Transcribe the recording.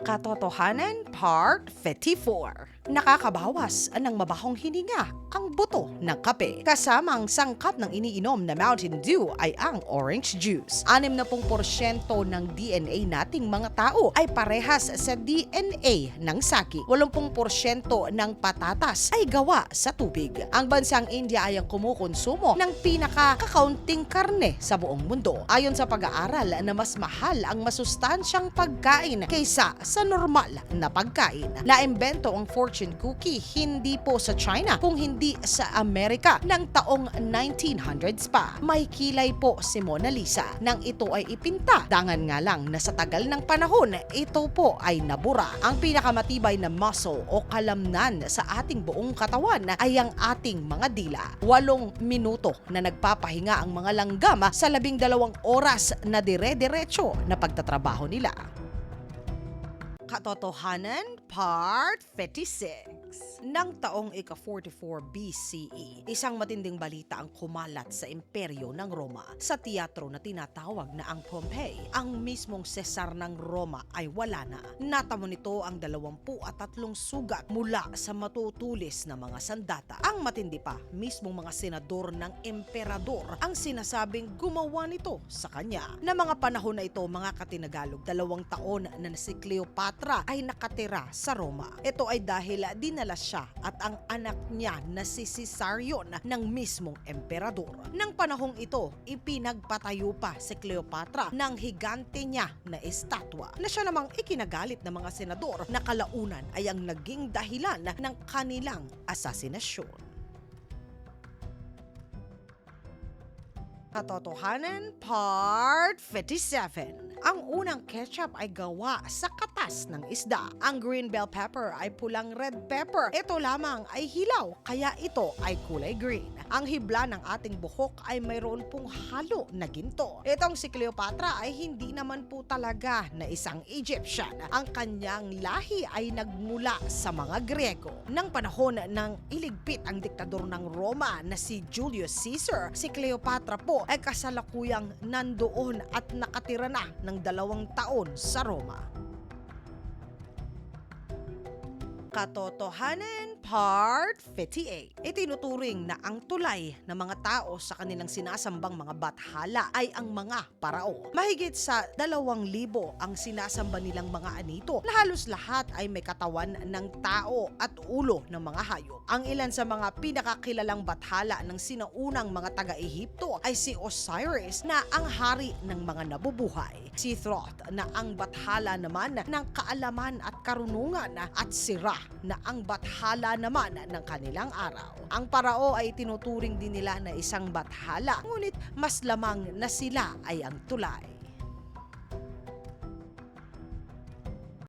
Katotohanan Part 54. Nakakabawas ng mabahong hininga ang buto ng kape. Kasamang sangkap ng iniinom na Mountain Dew ay ang orange juice. 60% ng DNA nating mga tao ay parehas sa DNA ng saki. 80% ng patatas ay gawa sa tubig. Ang bansang India ay ang kumukonsumo ng pinakakakaunting karne sa buong mundo. Ayon sa pag-aaral na mas mahal ang masustansyang pagkain kaysa sa normal na pagkain. Naimbento ang fortune cookie hindi po sa China kung hindi sa Amerika ng taong 1900s pa. May kilay po si Mona Lisa nang ito ay ipinta. Dangan nga lang na sa tagal ng panahon, ito po ay nabura. Ang pinakamatibay na muscle o kalamnan sa ating buong katawan ay ang ating mga dila. 8 minuto na nagpapahinga ang mga langgam sa 12 oras na dire-diretso na pagtatrabaho nila. Katotohanan Part 56. Nang taong ika-44 BCE, isang matinding balita ang kumalat sa imperyo ng Roma. Sa teatro na tinatawag na ang Pompeii, ang mismong Cesar ng Roma ay wala na. Natamo nito ang 23 sugat mula sa matutulis na mga sandata. Ang matindi pa, mismong mga senador ng emperador ang sinasabing gumawa nito sa kanya. Na mga panahon na ito, mga katinagalog, 2 taon na si Cleopatra ay nakatira sa Roma. Ito ay dahil dinala siya at ang anak niya na si Caesarion ng mismong emperador. Nang panahong ito, ipinagpatayo pa si Cleopatra ng higante niya na estatwa na siya namang ikinagalit ng mga senador na kalaunan ay ang naging dahilan ng kanilang asasinasyon. Katotohanan Part 57. Ang unang ketchup ay gawa sa katas ng isda. Ang green bell pepper ay pulang red pepper. Ito lamang ay hilaw, kaya ito ay kulay green. Ang hibla ng ating buhok ay mayroon pong halo na ginto. Itong si Cleopatra ay hindi naman po talaga na isang Egyptian. Ang kanyang lahi ay nagmula sa mga Grego. Nang panahon ng iligpit ang diktador ng Roma na si Julius Caesar, si Cleopatra po ay kasalukuyang nandoon at nakatira na ng 2 taon sa Roma. Katotohanan Part 58. Itinuturing na ang tulay ng mga tao sa kanilang sinasambang mga bathala ay ang mga parao. Mahigit sa 2,000 ang sinasamba nilang mga anito na halos lahat ay may katawan ng tao at ulo ng mga hayop. Ang ilan sa mga pinakakilalang bathala ng sinaunang mga taga-Ehipto ay si Osiris na ang hari ng mga nabubuhay, si Thoth na ang bathala naman ng kaalaman at karunungan at si Ra na ang bathala naman ng kanilang araw. Ang parao ay tinuturing din nila na isang bathala, ngunit mas lamang na sila ay ang tulay.